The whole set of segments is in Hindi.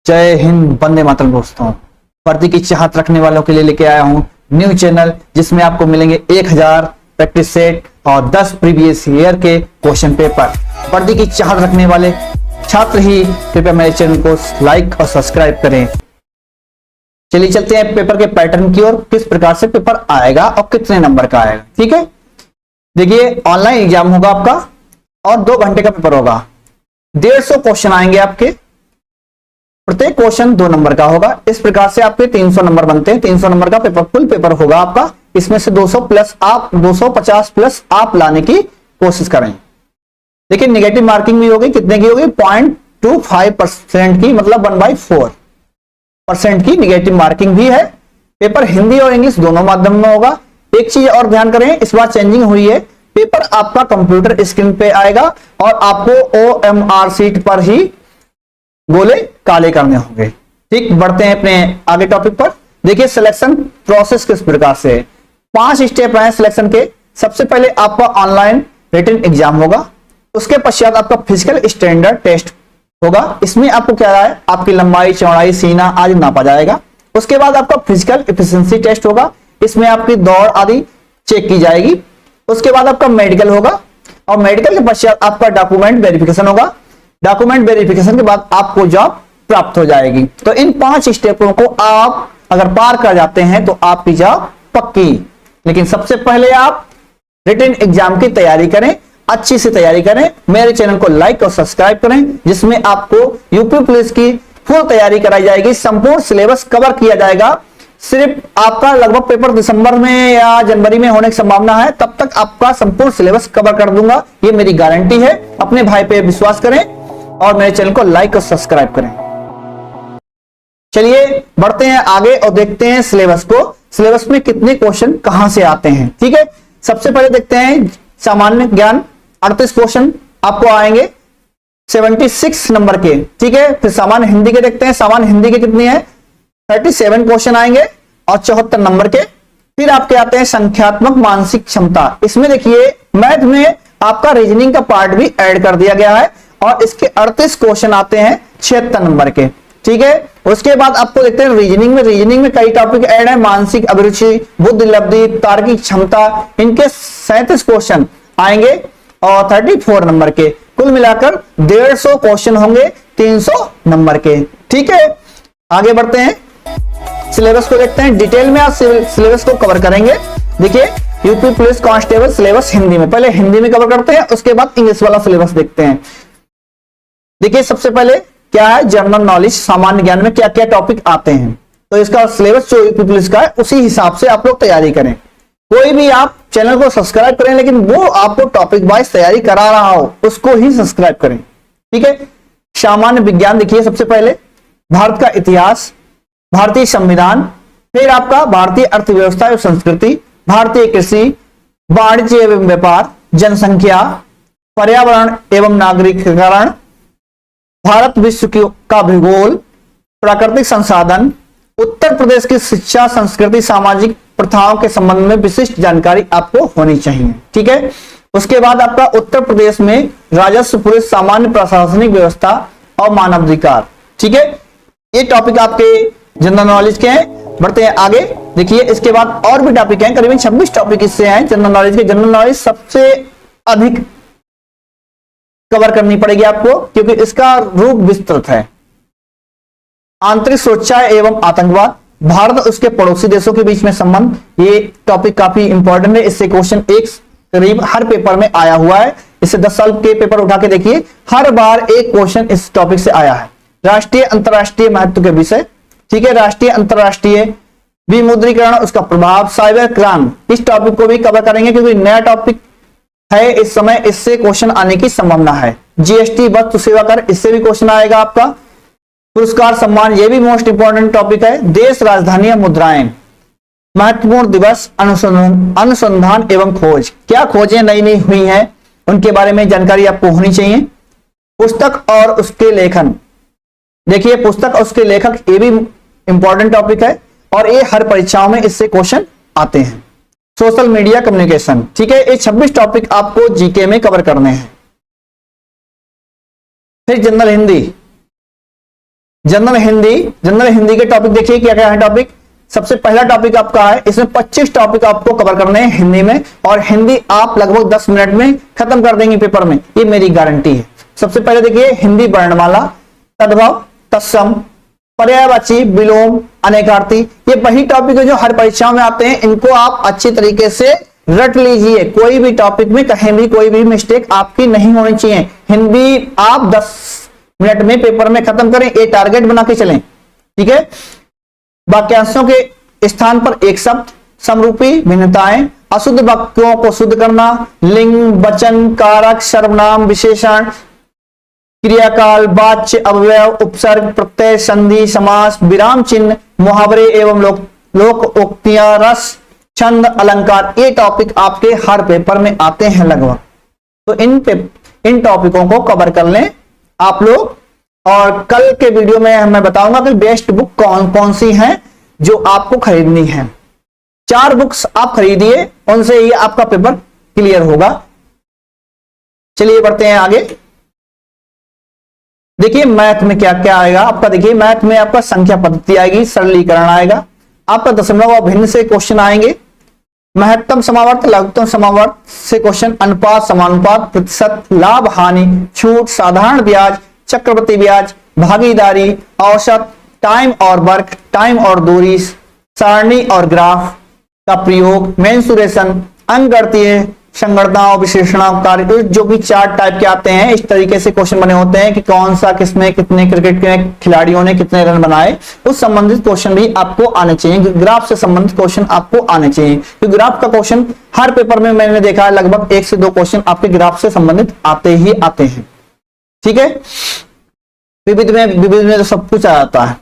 जय हिंद, वंदे मातरम। दोस्तों, वर्दी की चाहत रखने वालों के लिए लेके आया हूं न्यू चैनल, जिसमें आपको मिलेंगे 1000 प्रैक्टिस सेट और 10 प्रीवियस ईयर के क्वेश्चन पेपर। वर्दी की चाहत रखने वाले छात्र ही कृपया मेरे चैनल को लाइक और सब्सक्राइब करें। चलिए चलते हैं पेपर के पैटर्न की ओर, किस प्रकार से पेपर आएगा और कितने नंबर का आएगा। ठीक है, देखिए ऑनलाइन एग्जाम होगा आपका और 2 घंटे का पेपर होगा। 150 क्वेश्चन आएंगे आपके, प्रत्येक क्वेश्चन 2 नंबर का होगा। इस प्रकार से आपके 300 नंबर बनते हैं। 300 नंबर का पेपर फुल पेपर होगा आपका। इसमें से 200 प्लस आप 250 प्लस आप लाने की कोशिश करें। देखिए नेगेटिव मार्किंग भी होगी, कितने की होगी 0.25% की, मतलब 1/4% की नेगेटिव मार्किंग भी है। पेपर हिंदी और इंग्लिश दोनों माध्यम में होगा। एक चीज और ध्यान करें, इस बार चेंजिंग हुई है, पेपर आपका कंप्यूटर स्क्रीन पे आएगा और आपको OMR सीट पर ही गोले काले करने होंगे। ठीक, बढ़ते हैं अपने आगे टॉपिक पर। देखिए सिलेक्शन प्रोसेस किस प्रकार से है। 5 स्टेप हैं सिलेक्शन के। सबसे पहले आपका ऑनलाइन रिटन एग्जाम होगा, उसके पश्चात आपका फिजिकल स्टैंडर्ड टेस्ट होगा। इसमें आपको क्या है, आपकी लंबाई चौड़ाई सीना आदि नापा जाएगा। उसके बाद आपका फिजिकल एफिशिएंसी टेस्ट होगा, इसमें आपकी दौड़ आदि चेक की जाएगी। उसके बाद आपका मेडिकल होगा और मेडिकल के पश्चात आपका डॉक्यूमेंट वेरिफिकेशन होगा। डॉक्यूमेंट वेरिफिकेशन के बाद आपको जॉब प्राप्त हो जाएगी। तो इन 5 स्टेपों को आप अगर पार कर जाते हैं तो आपकी जॉब पक्की। लेकिन सबसे पहले आप रिटन एग्जाम की तैयारी करें, अच्छी से तैयारी करें। मेरे चैनल को लाइक और सब्सक्राइब करें, जिसमें आपको यूपी पुलिस की फुल तैयारी कराई जाएगी। संपूर्ण सिलेबस कवर किया जाएगा। सिर्फ आपका लगभग पेपर दिसंबर में या जनवरी में होने की संभावना है, तब तक आपका संपूर्ण सिलेबस कवर कर दूंगा, ये मेरी गारंटी है। अपने भाई पे विश्वास करें और मेरे चैनल को लाइक और सब्सक्राइब करें। चलिए बढ़ते हैं आगे और देखते हैं सिलेबस को। सिलेबस में कितने क्वेश्चन कहां से आते हैं। ठीक है, सबसे पहले देखते हैं सामान्य ज्ञान। 38 क्वेश्चन आपको आएंगे 76 नंबर के। ठीक है, फिर सामान्य हिंदी के देखते हैं। सामान्य हिंदी के कितनी है, 37 क्वेश्चन आएंगे और 74 नंबर के। फिर आपके आते हैं संख्यात्मक मानसिक क्षमता। इसमें देखिए मैथ में आपका रीजनिंग का पार्ट भी ऐड कर दिया गया है और इसके 38 क्वेश्चन आते हैं 76 नंबर के। ठीक है, उसके बाद आपको देखते हैं रीजनिंग में कई टॉपिक ऐड है। मानसिक अभिरुचि, बुद्धि लब्धि, तार्किक क्षमता, इनके 37 क्वेश्चन आएंगे और 34 नंबर के। कुल मिलाकर 150 क्वेश्चन होंगे 300 नंबर के। ठीक है, आगे बढ़ते हैं, सिलेबस को देखते हैं। डिटेल में आज सिलेबस को कवर करेंगे। देखिए UP police constable syllabus Hindi में, पहले हिंदी में कवर करते हैं, उसके बाद इंग्लिश वाला सिलेबस देखते हैं। देखिए सबसे पहले क्या है, जनरल नॉलेज, सामान्य ज्ञान में क्या क्या टॉपिक आते हैं। तो इसका सिलेबस जो यूपी पुलिस का है उसी हिसाब से आप लोग तैयारी करें। कोई भी आप चैनल को सब्सक्राइब करें, लेकिन वो आपको टॉपिक वाइज तैयारी करा रहा हो उसको ही सब्सक्राइब करें। ठीक है, सामान्य विज्ञान देखिए सबसे पहले भारत का इतिहास, भारतीय संविधान, फिर आपका भारतीय अर्थव्यवस्था एवं संस्कृति, भारतीय कृषि, वाणिज्य एवं व्यापार, जनसंख्या, पर्यावरण एवं नागरिकीकरण, भारत विश्व का भूगोल, प्राकृतिक संसाधन, उत्तर प्रदेश की शिक्षा संस्कृति सामाजिक प्रथाओं के संबंध में विशिष्ट जानकारी आपको होनी चाहिए। ठीक है, उसके बाद आपका उत्तर प्रदेश में राजस्व, पुलिस, सामान्य प्रशासनिक व्यवस्था और मानवाधिकार। ठीक है, ये टॉपिक आपके जनरल नॉलेज के हैं। बढ़ते हैं आगे, देखिए इसके बाद और भी टॉपिक हैं, करीबन 26 टॉपिक इससे हैं जनरल नॉलेज के। जनरल नॉलेज सबसे अधिक कवर करनी पड़ेगी आपको, क्योंकि इसका रूप विस्तृत है। आंतरिक सुरक्षा एवं आतंकवाद, भारत और उसके पड़ोसी देशों के बीच में संबंध, ये टॉपिक काफी इंपॉर्टेंट है। इससे क्वेश्चन एक करीब हर पेपर में आया हुआ है। इससे 10 साल के पेपर उठा के देखिए, हर बार एक क्वेश्चन इस टॉपिक से आया है। राष्ट्रीय अंतरराष्ट्रीय महत्व के विषय। ठीक है, राष्ट्रीय अंतरराष्ट्रीय विमुद्रीकरण, उसका प्रभाव, साइबर क्राइम, इस टॉपिक को भी कवर करेंगे क्योंकि नया टॉपिक है इस समय, इससे क्वेश्चन आने की संभावना है। जीएसटी, वस्तु सेवा कर, इससे भी क्वेश्चन आएगा आपका। पुरस्कार सम्मान, ये भी मोस्ट इंपॉर्टेंट टॉपिक है। देश, राजधानी, मुद्राएं, महत्वपूर्ण दिवस, अनुसंधान एवं खोज, क्या खोजें नई नई हुई हैं उनके बारे में जानकारी आपको होनी चाहिए। पुस्तक और उसके लेखन, देखिए पुस्तक और उसके लेखक, ये भी इंपॉर्टेंट टॉपिक है और ये हर परीक्षाओं में इससे क्वेश्चन आते हैं। Social media communication. ठीक है, ये 26 टॉपिक आपको जीके में कवर करने हैं। फिर जनरल हिंदी, जनरल हिंदी के टॉपिक देखिए क्या क्या है टॉपिक। सबसे पहला टॉपिक आपका है, इसमें 25 टॉपिक आपको कवर करने हैं हिंदी में, और हिंदी आप लगभग 10 मिनट में खत्म कर देंगे पेपर में, ये मेरी गारंटी है। सबसे पहले देखिए हिंदी वर्णमाला, तद्भव, तत्सम, पर्यायवाची, विलोम, अनेकार्थी, ये वही टॉपिक है जो हर परीक्षाओं में आते हैं। इनको आप अच्छी तरीके से रट लीजिए, कोई भी टॉपिक में कहीं भी कोई भी मिस्टेक आपकी नहीं होनी चाहिए। हिंदी आप 10 मिनट में पेपर में खत्म करें, ये टारगेट बना के चलें, ठीक है। वाक्यांशों के स्थान पर एक शब्द, समरूपी भिन्नताएं, अशुद्ध वाक्यों को शुद्ध करना, लिंग, वचन, कारक, सर्वनाम, विशेषण, क्रियाकाल, वाच्य, अव्यय, उपसर्ग, प्रत्यय, संधि, समास, विराम चिन्ह, मुहावरे एवं लोकोक्तियां, रस, छंद, अलंकार, ये टॉपिक आपके हर पेपर में आते हैं लगभग। तो इन टॉपिकों को कवर कर लें आप लोग, और कल के वीडियो में मैं बताऊंगा कि बेस्ट बुक कौन कौन सी हैं जो आपको खरीदनी है। 4 बुक्स आप खरीदिए, उनसे ही आपका पेपर क्लियर होगा। चलिए बढ़ते हैं आगे। देखिए मैथ में क्या क्या आएगा आपका। देखिए मैथ में आपका संख्या पद्धति आएगी, सरलीकरण आएगा, आपका दशमलव और भिन्न से क्वेश्चन आएंगे, महत्तम समावर्त, लघुत्तम समावर्त से क्वेश्चन, अनुपात, समानुपात, प्रतिशत, लाभ हानि, छूट, साधारण ब्याज, चक्रवृद्धि ब्याज, भागीदारी, औसत, टाइम और वर्क, टाइम और दूरी, सारणी और ग्राफ का प्रयोग, मेंसुरेशन, अंकगणितीय संगणनाओं, विशेषणों, कार्य, जो भी 4 टाइप के आते हैं। इस तरीके से क्वेश्चन बने होते हैं कि कौन सा किसमें कितने क्रिकेट के खिलाड़ियों ने कितने रन बनाए, उस संबंधित क्वेश्चन भी आपको आने चाहिए। ग्राफ से संबंधित क्वेश्चन आपको आने चाहिए, क्योंकि ग्राफ का क्वेश्चन हर पेपर में मैंने देखा है लगभग 1 से 2 क्वेश्चन आपके ग्राफ से संबंधित आते ही आते हैं, ठीक है। विविध में तो सब कुछ आ जाता है।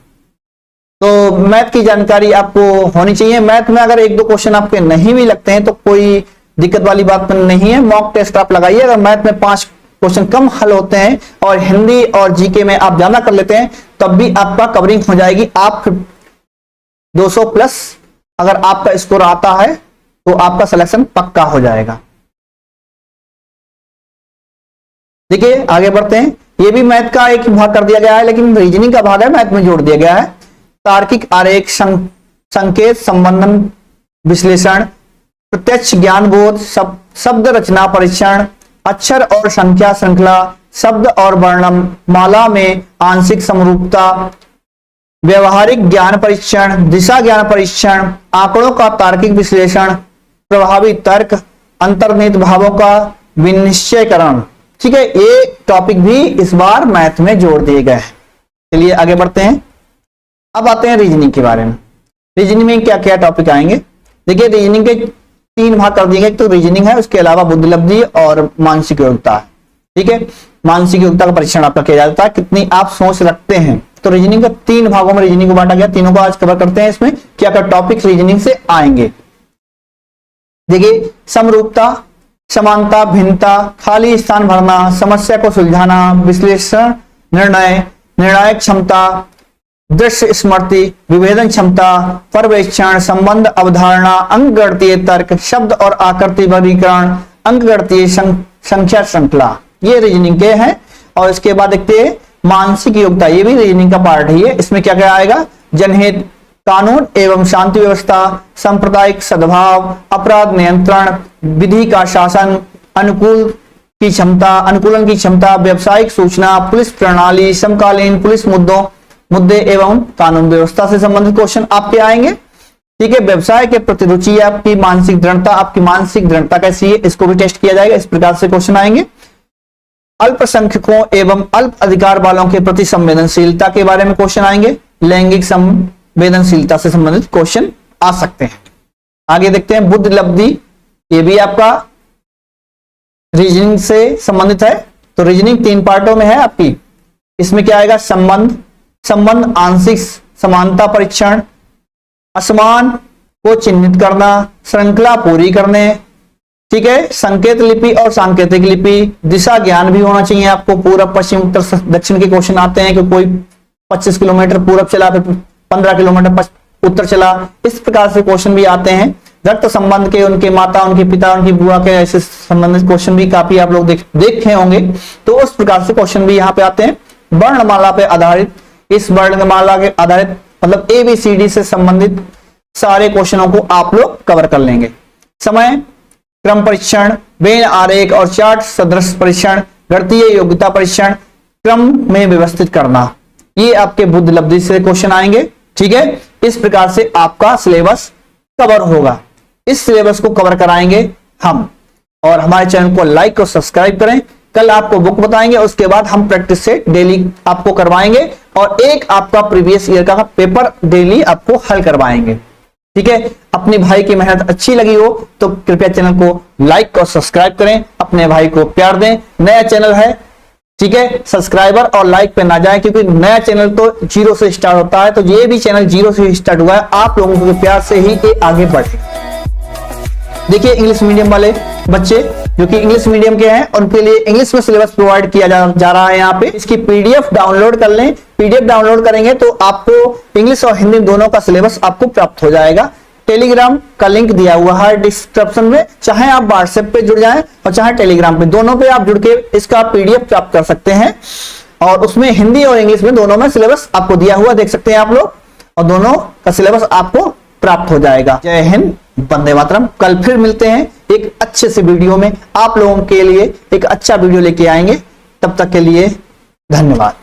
तो मैथ की जानकारी आपको होनी चाहिए। मैथ में अगर 1-2 क्वेश्चन आपके नहीं भी लगते हैं तो कोई दिक्कत वाली बात नहीं है, मॉक टेस्ट आप लगाइए। अगर मैथ में 5 क्वेश्चन कम हल होते हैं और हिंदी और जीके में आप ज्यादा कर लेते हैं, तब भी आपका कवरिंग हो जाएगी। आप 200 प्लस अगर आपका स्कोर आता है तो आपका सिलेक्शन पक्का हो जाएगा। देखिए आगे बढ़ते हैं। ये भी मैथ का एक भाग कर दिया गया है, लेकिन रीजनिंग का भाग है, मैथ में जोड़ दिया गया है। तार्किक आरेख, संकेत, संबंधन विश्लेषण, प्रत्यक्ष ज्ञान बोध, शब्द रचना परीक्षण, अक्षर और संख्या श्रृंखला, शब्द और वर्णमाला में आंशिक समरूपता, व्यवहारिक ज्ञान परीक्षण, दिशा ज्ञान परीक्षण, आंकड़ों का तार्किक विश्लेषण, प्रभावी तर्क, अंतर्निहित भावों का विनिश्चयकरण, ठीक है। ये टॉपिक भी इस बार मैथ में जोड़ दिए गए हैं। चलिए आगे बढ़ते हैं। अब आते हैं रीजनिंग के बारे में। रीजनिंग में क्या क्या टॉपिक आएंगे। देखिए रीजनिंग के 3 भाग कर दिए गए, तो रीजनिंग है, उसके अलावा बुद्धिलब्धि और मानसिक योग्यता है, ठीक है। मानसिक योग्यता का परीक्षण आपका किया जाता है, कितनी आप सोच रखते हैं। तो रीजनिंग का 3 भागों में रीजनिंग को बांटा गया, तीनों को आज कवर करते हैं। इसमें क्या क्या टॉपिक रीजनिंग से आएंगे। देखिए समरूपता, समानता, भिन्नता, खाली स्थान भरना, समस्या को सुलझाना, विश्लेषण, निर्णय, निर्णायक क्षमता, दृश्य स्मृति, विभेदन क्षमता, पर्यवेक्षण, संबंध, अवधारणा, अंकगणितीय तर्क, शब्द और आकृति वर्गीकरण, अंकगणितीय संख्या श्रृंखला, ये रीजनिंग के हैं। और इसके बाद देखते हैं मानसिक योग्यता, ये भी रीजनिंग का पार्ट ही है। इसमें क्या क्या आएगा। जनहित, कानून एवं शांति व्यवस्था, सांप्रदायिक सद्भाव, अपराध नियंत्रण, विधि का शासन, अनुकूलन की क्षमता, व्यावसायिक सूचना, पुलिस प्रणाली, समकालीन पुलिस मुद्दे एवं कानून व्यवस्था से संबंधित क्वेश्चन आपके आएंगे, ठीक है। व्यवसाय के प्रति रुचि, आपकी मानसिक दृढ़ता कैसी है, इसको भी टेस्ट किया जाएगा। इस प्रकार से क्वेश्चन आएंगे। अल्पसंख्यकों एवं अल्प अधिकार वालों के प्रति संवेदनशीलता के बारे में क्वेश्चन आएंगे। लैंगिक संवेदनशीलता से संबंधित क्वेश्चन आ सकते हैं। आगे देखते हैं बुद्धिलब्धि, ये भी आपका रीजनिंग से संबंधित है। तो रीजनिंग 3 पार्टों में है आपकी। इसमें क्या आएगा। संबंध, आंशिक समानता परीक्षण, असमान को चिन्हित करना, श्रृंखला पूरी करने, ठीक है। संकेत लिपि और सांकेतिक लिपि, दिशा ज्ञान भी होना चाहिए आपको। पूरब, पश्चिम, उत्तर, दक्षिण के क्वेश्चन आते हैं कि कोई 25 किलोमीटर पूरब चला, फिर 15 किलोमीटर उत्तर चला, इस प्रकार से क्वेश्चन भी आते हैं। रक्त संबंध के, उनके माता, उनके पिता, उनकी बुआ के ऐसे संबंधित क्वेश्चन भी काफी आप लोग देखे होंगे। तो उस प्रकार से क्वेश्चन भी यहाँ पे आते हैं। वर्णमाला पे आधारित इस वर्णमाला के आधारित मतलब ABCD से संबंधित सारे क्वेश्चनों को आप लोग कवर कर लेंगे। समय, क्रम परीक्षण, वेन आरेख और चार्ट सदृश परीक्षण, गणितीय योग्यता परीक्षण, क्रम में व्यवस्थित करना, ये आपके बुद्ध लब्धि से क्वेश्चन आएंगे। ठीक है, इस प्रकार से आपका सिलेबस कवर होगा। इस सिलेबस को कवर कराएंगे हम, और हमारे चैनल को लाइक और सब्सक्राइब करें। कल आपको बुक बताएंगे, उसके बाद हम प्रैक्टिस से डेली आपको करवाएंगे और एक आपका प्रीवियस ईयर का पेपर डेली आपको हल करवाएंगे। ठीक है, अपने भाई की मेहनत अच्छी लगी हो तो कृपया चैनल को लाइक और सब्सक्राइब करें, अपने भाई को प्यार दें। नया चैनल है, ठीक है, सब्सक्राइबर और लाइक पे ना जाए, क्योंकि नया चैनल तो जीरो से स्टार्ट होता है, तो ये भी चैनल जीरो से स्टार्ट हुआ है। आप लोगों के प्यार से ही ये आगे बढ़े। देखिए, इंग्लिश मीडियम वाले बच्चे जो कि इंग्लिश मीडियम के हैं, उनके लिए इंग्लिश में सिलेबस प्रोवाइड किया जा रहा है। यहाँ पे इसकी PDF डाउनलोड कर लें। PDF डाउनलोड करेंगे तो आपको इंग्लिश और हिंदी दोनों का सिलेबस आपको प्राप्त हो जाएगा। टेलीग्राम का लिंक दिया हुआ है डिस्क्रिप्शन में, चाहे आप व्हाट्सएप पे जुड़ जाएं और चाहे टेलीग्राम पे, दोनों पे आप जुड़ के इसका PDF प्राप्त कर सकते हैं। और उसमें हिंदी और इंग्लिश में दोनों में सिलेबस आपको दिया हुआ देख सकते हैं आप लोग, और दोनों का सिलेबस आपको प्राप्त हो जाएगा। जय हिंद, वंदे मातरम। कल फिर मिलते हैं एक अच्छे से वीडियो में, आप लोगों के लिए एक अच्छा वीडियो लेके आएंगे। तब तक के लिए धन्यवाद।